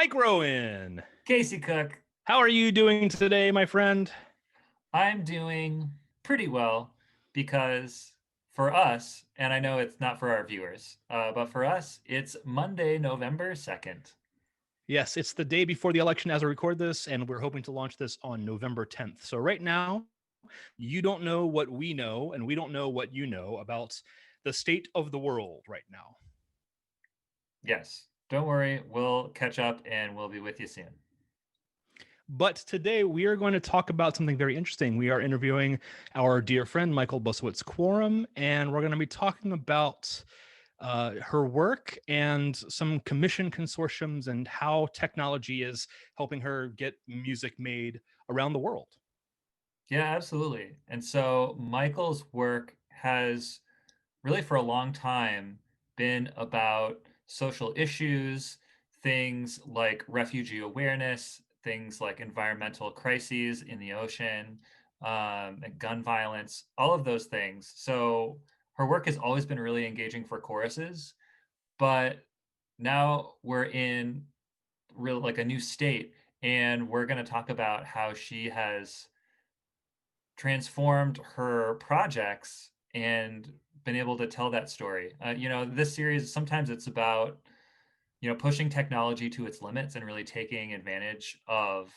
Mike Rowan. Casey Cook. How are you doing today, my friend? I'm doing pretty well because for us, and I know it's not for our viewers, but for us, it's Monday, November 2nd. Yes, it's the day before the election as I record this, and we're hoping to launch this on November 10th. So right now, you don't know what we know, and we don't know what you know about the state of the world right now. Yes, don't worry, we'll catch up and we'll be with you soon. But today we are going to talk about something very interesting. We are interviewing our dear friend Michael Bussewitz-Quarm, and we're going to be talking about her work and some commission consortiums and how technology is helping her get music made around the world. Yeah, absolutely. And so Michael's work has really for a long time been about social issues, things like refugee awareness, things like environmental crises in the ocean, and gun violence, all of those things. So her work has always been really engaging for choruses, but now we're in real like a new state, and we're going to talk about how she has transformed her projects and been able to tell that story. This series, sometimes it's about, pushing technology to its limits and really taking advantage of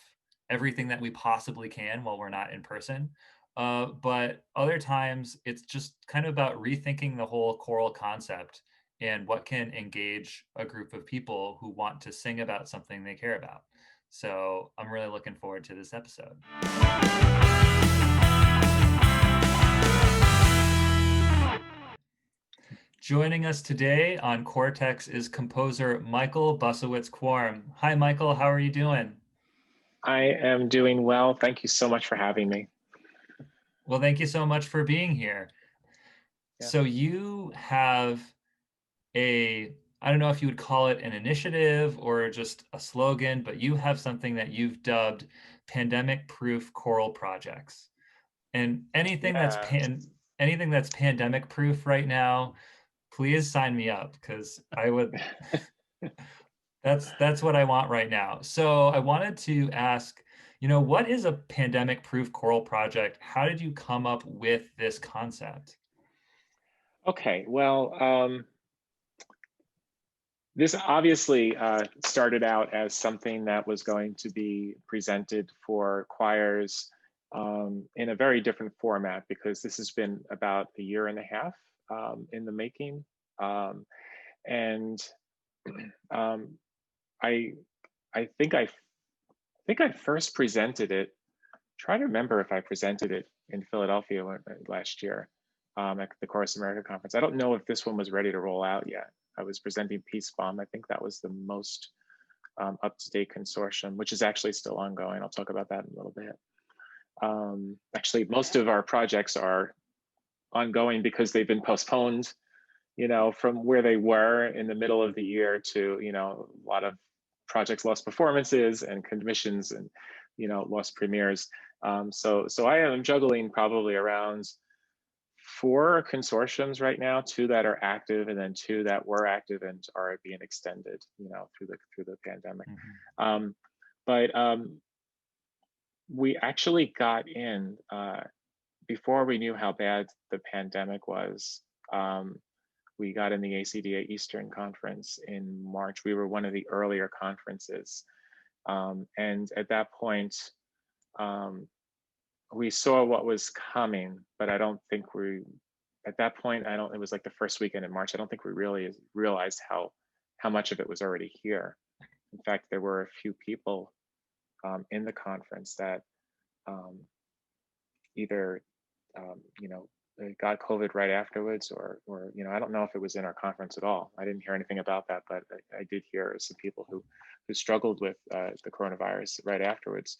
everything that we possibly can while we're not in person. But other times it's just kind of about rethinking the whole choral concept and what can engage a group of people who want to sing about something they care about. So I'm really looking forward to this episode. Joining us today on ChorTechs is composer Michael Bussewitz-Quarm. Hi, Michael. How are you doing? I am doing well. Thank you so much for having me. Well, thank you so much for being here. Yeah. So you have I don't know if you would call it an initiative or just a slogan, but you have something that you've dubbed pandemic-proof choral projects. And Yeah. anything that's pandemic-proof right now, please sign me up because I would. That's what I want right now. So I wanted to ask, what is a pandemic-proof choral project? How did you come up with this concept? Okay. Well, this obviously started out as something that was going to be presented for choirs in a very different format, because this has been about a year and a half in the making. And I think I first presented it. Try to remember if I presented it in Philadelphia last year at the Chorus America conference. I don't know if this one was ready to roll out yet. I was presenting Peace Bomb. I think that was the most up-to-date consortium, which is actually still ongoing. I'll talk about that in a little bit. Actually, most of our projects are ongoing because they've been postponed, from where they were in the middle of the year to, a lot of projects lost performances and commissions and, lost premieres. So I am juggling probably around 4 consortiums right now, 2 that are active and then 2 that were active and are being extended, through the pandemic. Mm-hmm. But we actually got in before we knew how bad the pandemic was. We got in the ACDA Eastern Conference in March. We were one of the earlier conferences. And at that point, we saw what was coming, but I don't think at that point, it was like the first weekend in March. I don't think we really realized how much of it was already here. In fact, there were a few people in the conference that either, they got COVID right afterwards, or I don't know if it was in our conference at all. I didn't hear anything about that, but I did hear some people who struggled with the coronavirus right afterwards.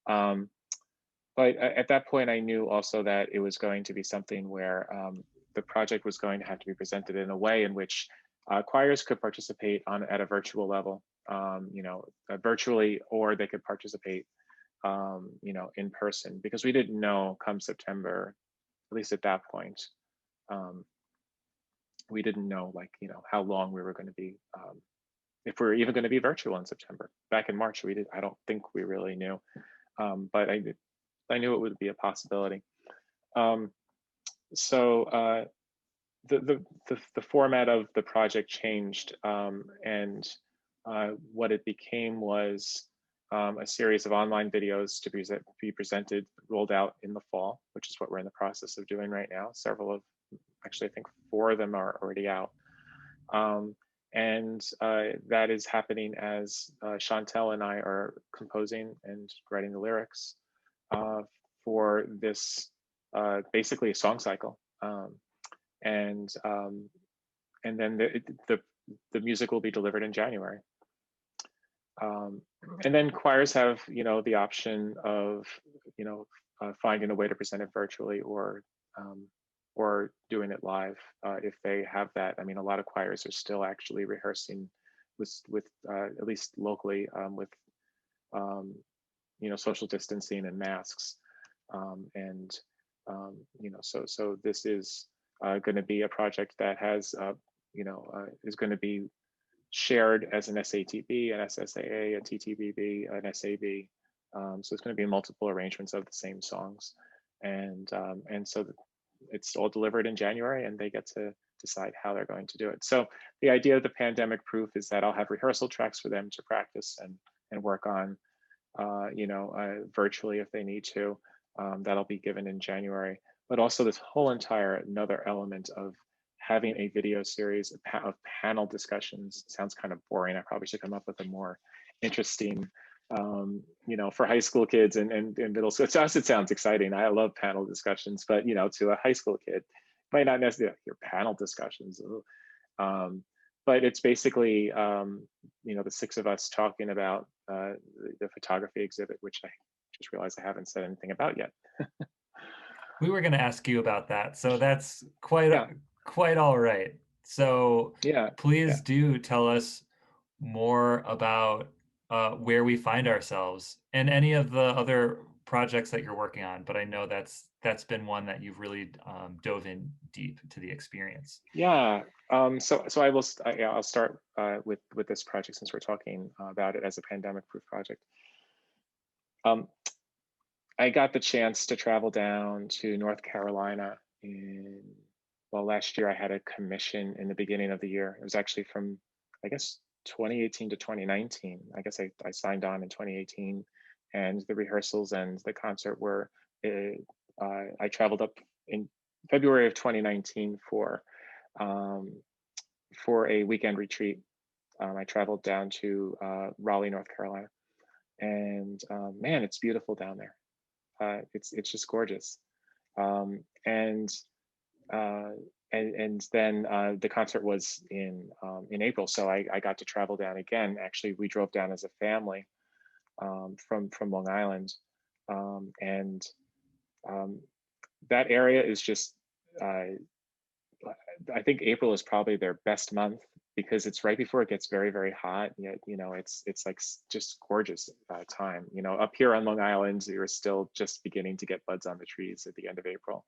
But at that point, I knew also that it was going to be something where the project was going to have to be presented in a way in which choirs could participate at a virtual level, virtually, or they could participate, in person, because we didn't know come September, at least at that point, we didn't know how long we were going to be if we were even going to be virtual in September. Back in March, I don't think we really knew, but I knew it would be a possibility. So the format of the project changed, and what it became was a series of online videos to be presented, rolled out in the fall, which is what we're in the process of doing right now. Actually, I think 4 of them are already out. And that is happening as Chantel and I are composing and writing the lyrics for this basically a song cycle. And then the music will be delivered in January. And then choirs have, the option of, finding a way to present it virtually or doing it live if they have that. I mean, a lot of choirs are still actually rehearsing with at least locally with social distancing and masks, so this is going to be a project that has is going to be shared as an SATB, an SSAA, a TTBB, an SAB. So it's going to be multiple arrangements of the same songs, and so it's all delivered in January, and they get to decide how they're going to do it. So the idea of the pandemic proof is that I'll have rehearsal tracks for them to practice and work on, virtually if they need to. That'll be given in January. But also this whole another element of having a video series of panel discussions. Sounds kind of boring. I probably should come up with a more interesting, for high school kids and middle school. To us, it sounds exciting. I love panel discussions, but to a high school kid, might not necessarily hear panel discussions. But it's basically, the 6 of us talking about the photography exhibit, which I just realized I haven't said anything about yet. We were going to ask you about that, so that's quite all right. So please do tell us more about where we find ourselves and any of the other projects that you're working on. But I know that's been one that you've really dove in deep to the experience. Yeah. So I'll start with this project, since we're talking about it as a pandemic-proof project. I got the chance to travel down to North Carolina last year. I had a commission in the beginning of the year. It was actually from, I guess, 2018 to 2019. I guess I signed on in 2018, and the rehearsals and the concert were, I traveled up in February of 2019 for a weekend retreat. I traveled down to Raleigh, North Carolina, and man, it's beautiful down there. It's just gorgeous. And then the concert was in April, so I got to travel down again. Actually, we drove down as a family from Long Island, and that area is just. I think April is probably their best month because it's right before it gets very, very hot. Yet, it's like just gorgeous time. Up here on Long Island, you're still just beginning to get buds on the trees at the end of April,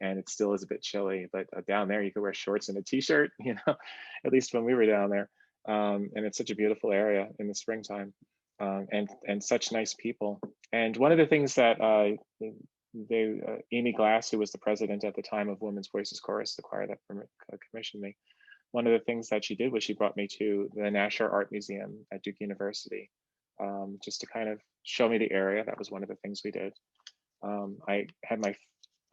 and it still is a bit chilly. But down there, you could wear shorts and a t-shirt. At least when we were down there, and it's such a beautiful area in the springtime, and such nice people. And one of the things that Amy Glass, who was the president at the time of Women's Voices Chorus, the choir that commissioned me, one of the things that she did was she brought me to the Nasher Art Museum at Duke University, just to kind of show me the area. That was one of the things we did. I had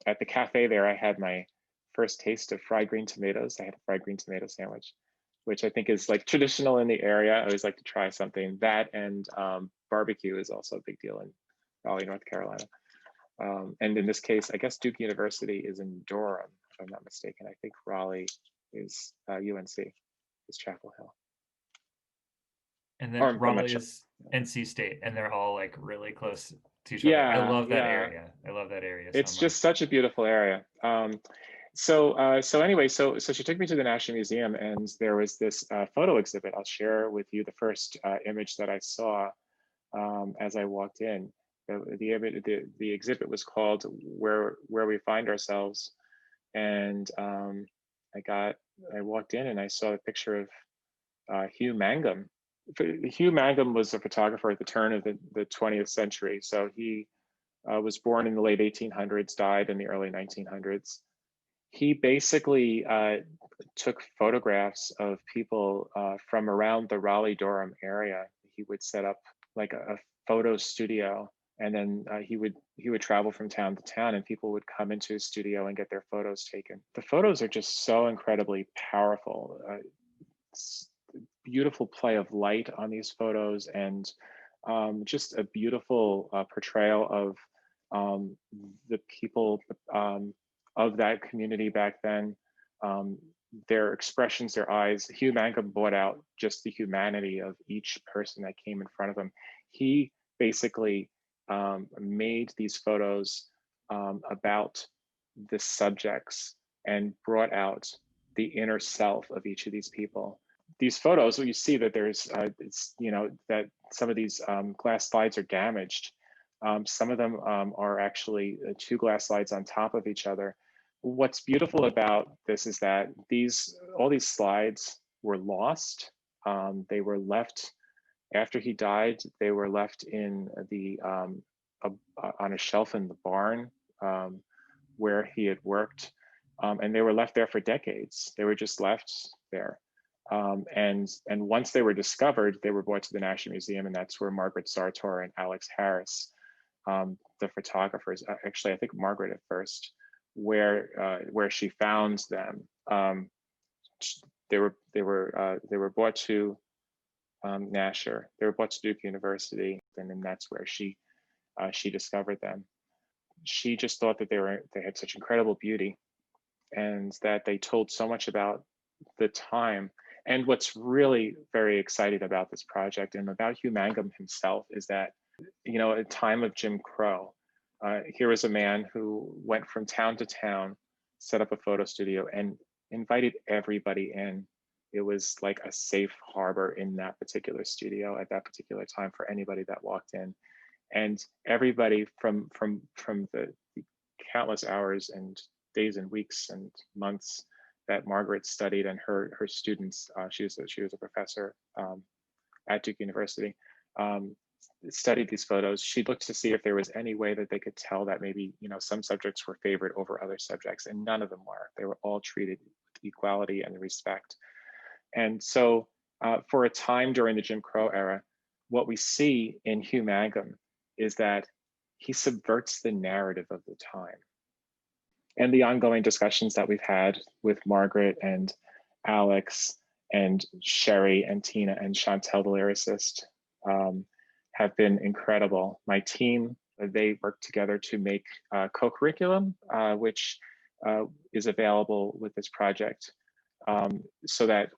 at the cafe there, I had my first taste of fried green tomatoes. I had a fried green tomato sandwich, which I think is like traditional in the area. I always like to try something. That and barbecue is also a big deal in Raleigh, North Carolina. And in this case, I guess Duke University is in Durham, if I'm not mistaken. I think Raleigh is UNC, is Chapel Hill. And then Raleigh is NC State, and they're all like really close to each other. I love that area. I love that area. It's just such a beautiful area. So anyway, so she took me to the National Museum, and there was this photo exhibit. I'll share with you the first image that I saw as I walked in. The exhibit was called Where We Find Ourselves, and I walked in and I saw a picture of Hugh Magnum, Hugh Magnum was a photographer at the turn of the 20th century. So he was born in the late 1800s, died in the early 1900s. He basically took photographs of people from around the Raleigh-Durham area. He would set up like a photo studio, and then he would travel from town to town, and people would come into his studio and get their photos taken. The photos are just so incredibly powerful. Beautiful play of light on these photos, and just a beautiful portrayal of the people of that community back then. Their expressions, their eyes. Hugh Magnum brought out just the humanity of each person that came in front of him. He basically made these photos about the subjects and brought out the inner self of each of these people. These photos, well, you see that there's, that some of these glass slides are damaged. Some of them are actually two glass slides on top of each other. What's beautiful about this is that all these slides were lost. They were left after he died. They were left in on a shelf in the barn where he had worked, and they were left there for decades. They were just left there. And once they were discovered, they were brought to the National Museum, and that's where Margaret Sartor and Alex Harris, the photographers, actually I think Margaret at first, where she found them. They were brought to Nasher. They were brought to Duke University, and then that's where she discovered them. She just thought that they had such incredible beauty, and that they told so much about the time. And what's really very exciting about this project and about Hugh Magnum himself is that, at a time of Jim Crow, here was a man who went from town to town, set up a photo studio, and invited everybody in. It was like a safe harbor in that particular studio at that particular time for anybody that walked in. And everybody from the countless hours and days and weeks and months that Margaret studied, and her students, she was a professor at Duke University, studied these photos. She looked to see if there was any way that they could tell that maybe some subjects were favored over other subjects, and none of them were. They were all treated with equality and respect. And so for a time during the Jim Crow era, what we see in Hugh Magnum is that he subverts the narrative of the time. And the ongoing discussions that we've had with Margaret and Alex and Sherry and Tina and Chantel, the lyricist, have been incredible. My team, they work together to make co-curriculum, which is available with this project, so that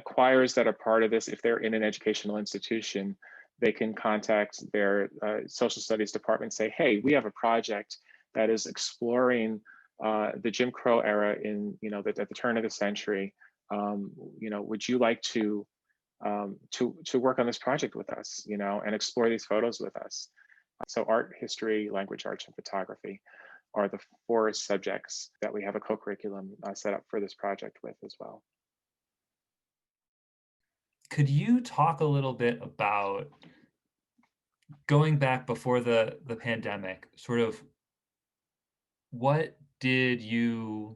choirs that are part of this, if they're in an educational institution, they can contact their social studies department and say, hey, we have a project that is exploring the Jim Crow era at the turn of the century. Would you like to work on this project with us, and explore these photos with us? So art, history, language arts, and photography are the 4 subjects that we have a co-curriculum set up for this project with as well. Could you talk a little bit about going back before the pandemic, sort of what did you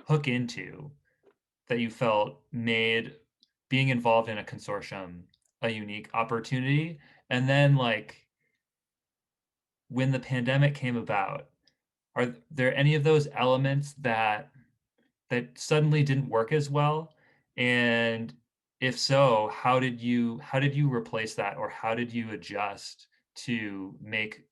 hook into that you felt made being involved in a consortium a unique opportunity? And then, like, when the pandemic came about, are there any of those elements that suddenly didn't work as well? And if so, how did you replace that, or how did you adjust to make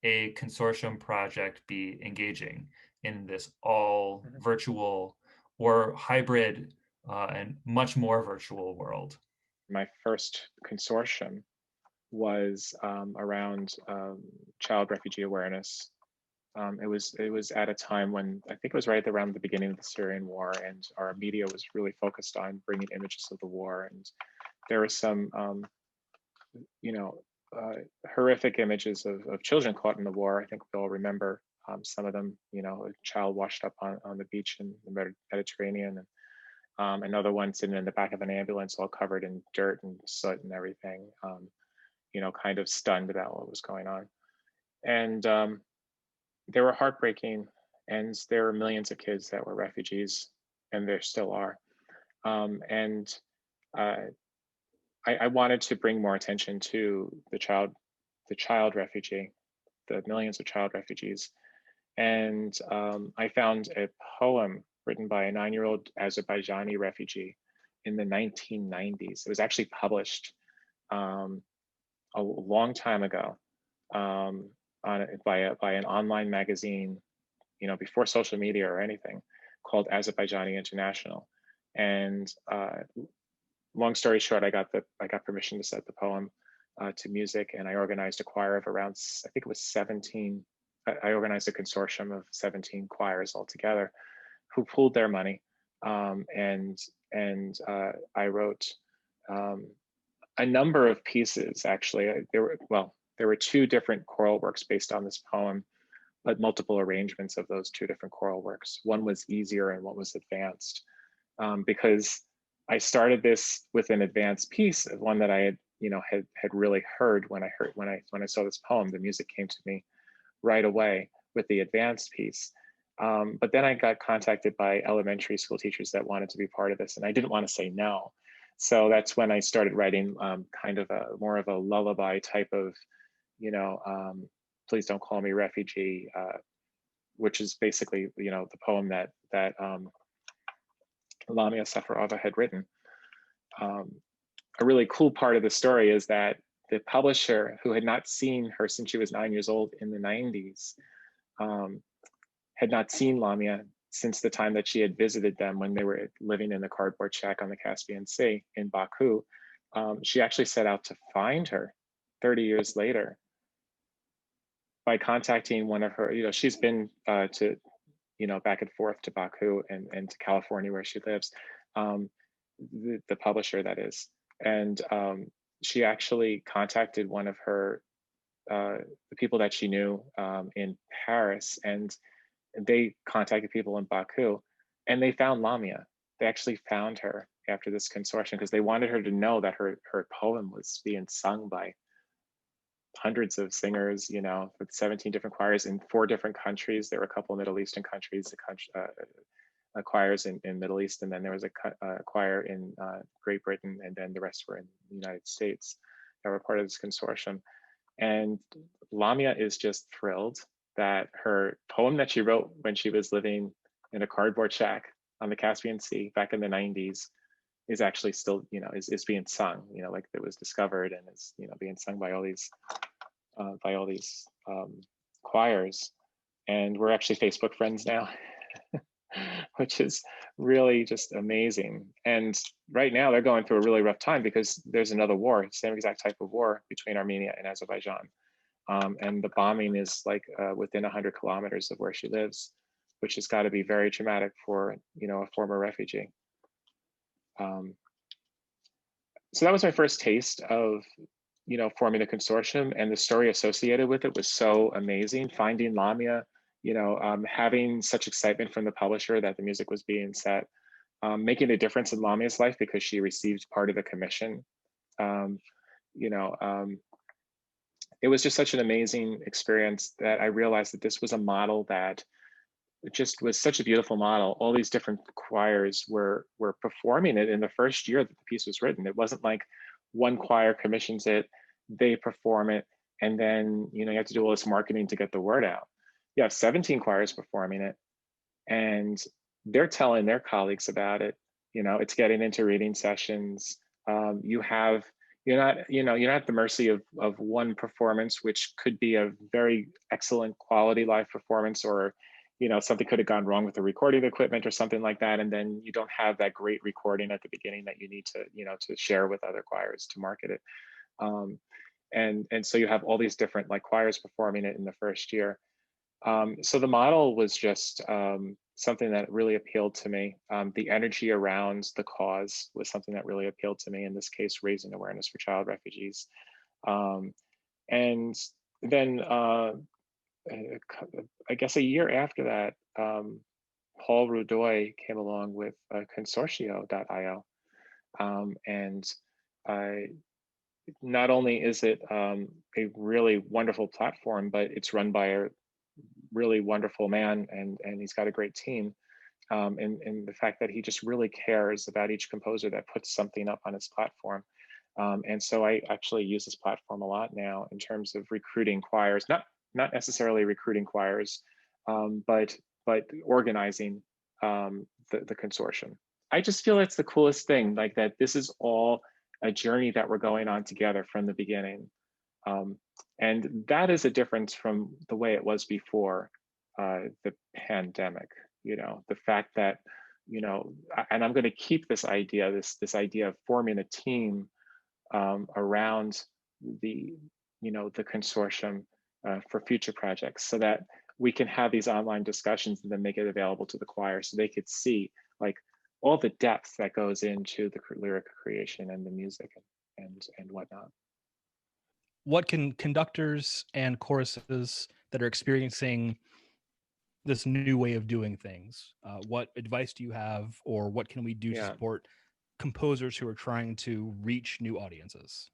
a consortium project be engaging in this all virtual or hybrid and much more virtual world? My first consortium was around child refugee awareness. It was at a time when I think it was right around the beginning of the Syrian war, and our media was really focused on bringing images of the war. And there were some, horrific images of children caught in the war. I think we all remember some of them. A child washed up on the beach in the Mediterranean, Another one sitting in the back of an ambulance, all covered in dirt and soot and everything, kind of stunned about what was going on. And they were heartbreaking. And there were millions of kids that were refugees, and there still are. And I wanted to bring more attention to the child refugee, the millions of child refugees. And I found a poem written by a 9-year-old Azerbaijani refugee in the 1990s. It was actually published a long time ago by an online magazine, before social media or anything, called Azerbaijani International. And long story short, I got permission to set the poem to music, and I organized a choir of around, I think it was 17. I organized a consortium of 17 choirs altogether, who pooled their money, and I wrote a number of pieces. Actually, there were 2 different choral works based on this poem, but multiple arrangements of those 2 different choral works. One was easier and one was advanced, because I started this with an advanced piece of one that I had really heard when I saw this poem. The music came to me right away with the advanced piece. But then I got contacted by elementary school teachers that wanted to be part of this, and I didn't want to say no. So that's when I started writing kind of more of a lullaby type of, Please Don't Call Me Refugee, which is basically, the poem that Lamia Safarova had written. A really cool part of the story is that the publisher, who had not seen her since she was 9 years old in the 90s, had not seen Lamia since the time that she had visited them when they were living in the cardboard shack on the Caspian Sea in Baku. She actually set out to find her 30 years later by contacting one of her, she's been to, back and forth to Baku and to California where she lives, the publisher, that is. And she actually contacted one of her, the people that she knew in Paris, and they contacted people in Baku, and they found Lamia. They actually found her after this consortium because they wanted her to know that her poem was being sung by hundreds of singers, with 17 different choirs in 4 different countries. There were a couple of Middle Eastern countries, choirs in Middle East, and then there was a choir in Great Britain, and then the rest were in the United States that were part of this consortium. And Lamia is just thrilled that her poem that she wrote when she was living in a cardboard shack on the Caspian Sea back in the 90s is actually still, is being sung, like it was discovered and is, being sung by all these choirs. And we're actually Facebook friends now, which is really just amazing. And right now they're going through a really rough time because there's another war, same exact type of war between Armenia and Azerbaijan. And the bombing is like within 100 kilometers of where she lives, which has got to be very traumatic for, a former refugee. So that was my first taste of, forming a consortium, and the story associated with it was so amazing. Finding Lamia, having such excitement from the publisher that the music was being set, making a difference in Lamia's life because she received part of the commission. It was just such an amazing experience that I realized that this was a model that just was such a beautiful model. All these different choirs were performing it in the first year that the piece was written. It wasn't like one choir commissions it, they perform it, and then you have to do all this marketing to get the word out. You have 17 choirs performing it, and they're telling their colleagues about it. It's getting into reading sessions. You're not at the mercy of one performance, which could be a very excellent quality live performance, or something could have gone wrong with the recording equipment or something like that, and then you don't have that great recording at the beginning that you need to to share with other choirs to market it. And so you have all these different choirs performing it in the first year. So the model was just something that really appealed to me. The energy around the cause was something that really appealed to me, in this case, raising awareness for child refugees. And then I guess a year after that, Paul Rudoy came along with consortio.io. And not only is it a really wonderful platform, but it's run by a really wonderful man, and he's got a great team. And the fact that he just really cares about each composer that puts something up on his platform. And so I actually use this platform a lot now in terms of recruiting choirs, not necessarily recruiting choirs, but organizing the consortium. I just feel it's the coolest thing, like that this is all a journey that we're going on together from the beginning. And that is a difference from the way it was before the pandemic. The fact that, and I'm going to keep this idea, this idea of forming a team around the, the consortium for future projects, so that we can have these online discussions and then make it available to the choir so they could see like all the depth that goes into the lyric creation and the music and whatnot. What can conductors and choruses that are experiencing this new way of doing things, what advice do you have, or what can we do to support composers who are trying to reach new audiences?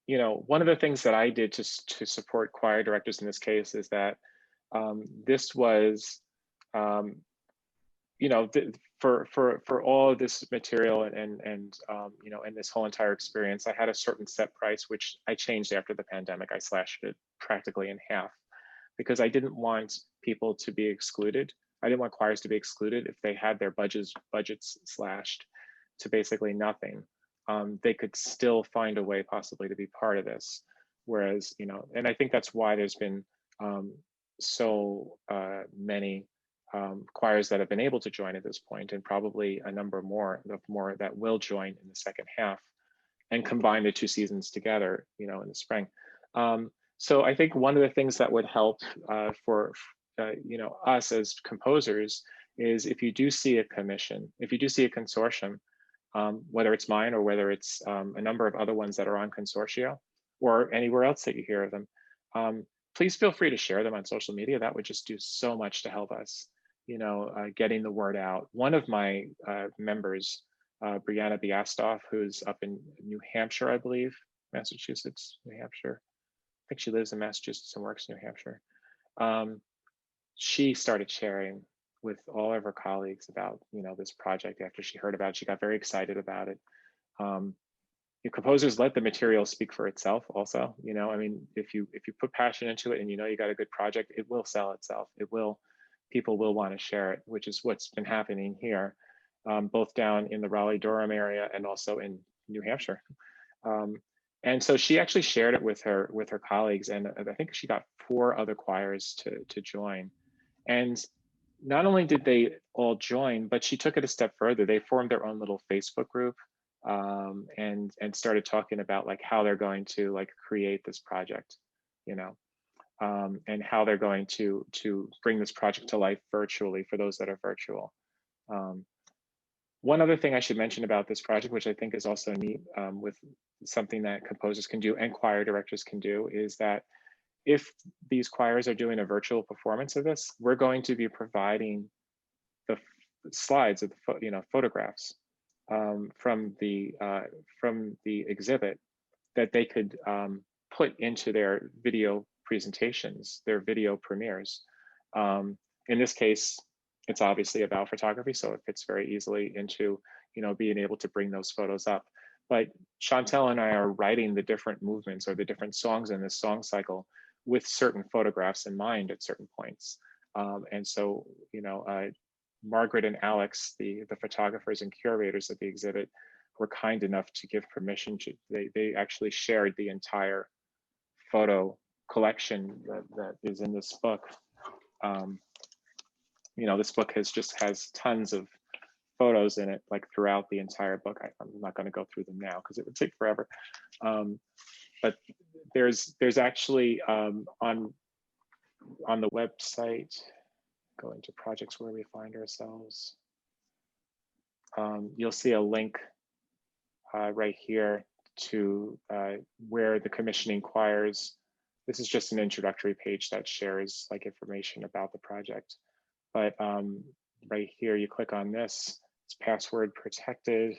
One of the things that I did to support choir directors in this case is that this was, for all of this material and this whole entire experience, I had a certain set price, which I changed after the pandemic. I slashed it practically in half because I didn't want people to be excluded. I didn't want choirs to be excluded if they had their budgets slashed to basically nothing. They could still find a way possibly to be part of this. Whereas, and I think that's why there's been so many choirs that have been able to join at this point, and probably a number more that will join in the second half and combine the two seasons together, in the spring. So I think one of the things that would help for us as composers is if you do see a commission, if you do see a consortium, whether it's mine or whether it's a number of other ones that are on consortia or anywhere else that you hear of them, please feel free to share them on social media. That would just do so much to help us, getting the word out. One of my members, Brianna Biastoff, who's up in New Hampshire, I believe, Massachusetts, New Hampshire. I think she lives in Massachusetts and works in New Hampshire. She started sharing with all of her colleagues about, this project after she heard about it. She got very excited about it. Your composers, let the material speak for itself also. I mean, if you put passion into it and you got a good project, it will sell itself. People will want to share it, which is what's been happening here, both down in the Raleigh-Durham area and also in New Hampshire. And so she actually shared it with her colleagues, and I think she got 4 other choirs to join. And not only did they all join, but she took it a step further. They formed their own little Facebook group and started talking about like how they're going to like create this project, and how they're going to bring this project to life virtually for those that are virtual. One other thing I should mention about this project, which I think is also neat, with something that composers can do and choir directors can do, is that if these choirs are doing a virtual performance of this, we're going to be providing the slides of the photographs from the exhibit that they could put into their video presentations, their video premieres. In this case, it's obviously about photography, so it fits very easily into being able to bring those photos up. But Chantel and I are writing the different movements or the different songs in this song cycle with certain photographs in mind at certain points. And so, Margaret and Alex, the photographers and curators of the exhibit, were kind enough to give permission to, they actually shared the entire photo collection that is in this book. This book has tons of photos in it, like throughout the entire book. I'm not going to go through them now because it would take forever. But there's actually on the website, go into projects where we find ourselves. You'll see a link right here to where the commissioning choirs. This is just an introductory page that shares like information about the project. But right here, you click on this, it's password protected.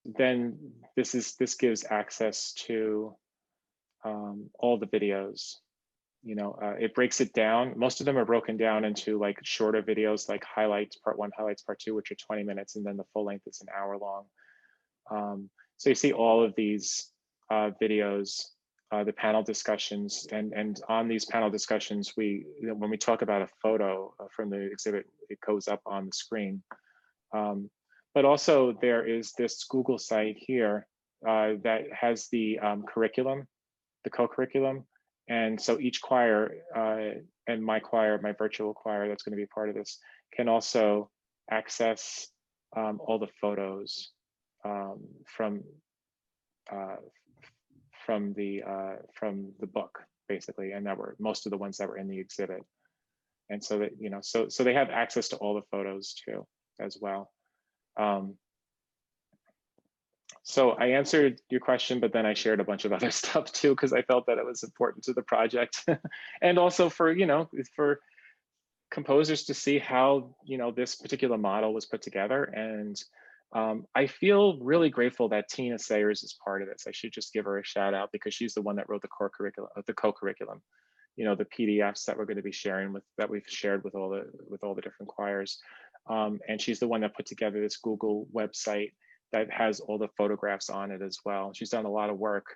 Then this gives access to all the videos. It breaks it down. Most of them are broken down into like shorter videos, like highlights, part 1, highlights, part 2, which are 20 minutes, and then the full length is an hour long. So you see all of these videos, the panel discussions, and on these panel discussions, when we talk about a photo from the exhibit, it goes up on the screen. But also there is this Google site here that has the curriculum, the co-curriculum. And so each choir and my choir, my virtual choir that's going to be part of this, can also access all the photos from the book, basically, and that were most of the ones that were in the exhibit. And so that so they have access to all the photos too, as well. So I answered your question, but then I shared a bunch of other stuff too, because I felt that it was important to the project, and also for for composers to see how this particular model was put together. And I feel really grateful that Tina Sayers is part of this. I should just give her a shout out, because she's the one that wrote the co-curriculum, the PDFs that we're going to be sharing that we've shared with all the different choirs, and she's the one that put together this Google website that has all the photographs on it as well. She's done a lot of work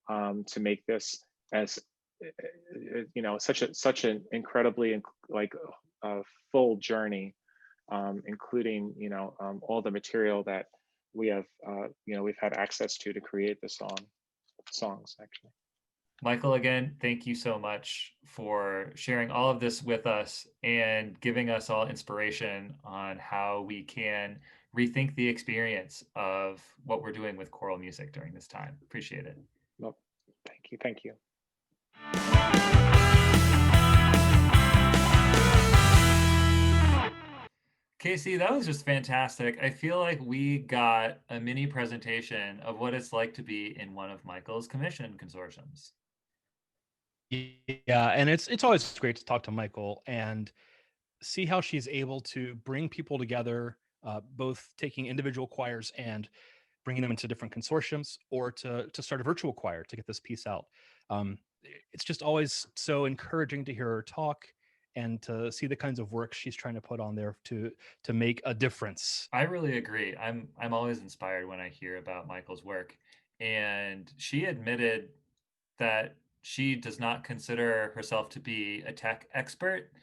to make this as such an incredibly full journey, including all the material that we have we've had access to create the songs actually. Michael, again, thank you so much for sharing all of this with us and giving us all inspiration on how we can rethink the experience of what we're doing with choral music during this time. Appreciate it. Well, thank you. Casey, that was just fantastic. I feel like we got a mini presentation of what it's like to be in one of Michael's commission consortiums. Yeah, and it's always great to talk to Michael and see how she's able to bring people together, both taking individual choirs and bringing them into different consortiums, or to start a virtual choir to get this piece out. It's just always so encouraging to hear her talk and to see the kinds of work she's trying to put on there to make a difference. I really agree. I'm always inspired when I hear about Michael's work, and she admitted that she does not consider herself to be a tech expert.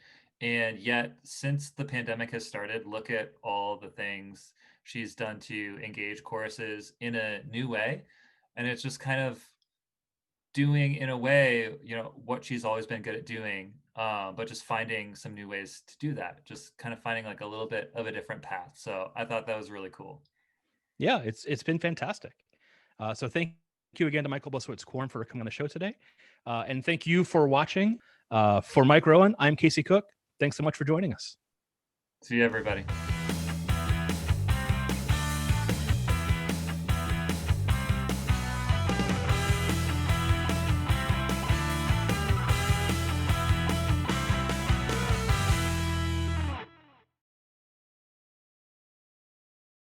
And yet, since the pandemic has started, look at all the things she's done to engage choruses in a new way. And it's just kind of doing, in a way, what she's always been good at doing, but just finding some new ways to do that, just kind of finding like a little bit of a different path. So I thought that was really cool. Yeah, it's been fantastic. So thank you again to Michael Bussewitz-Quarm for coming on the show today. And thank you for watching. For Mike Rowan, I'm Casey Cook. Thanks so much for joining us. See you, everybody.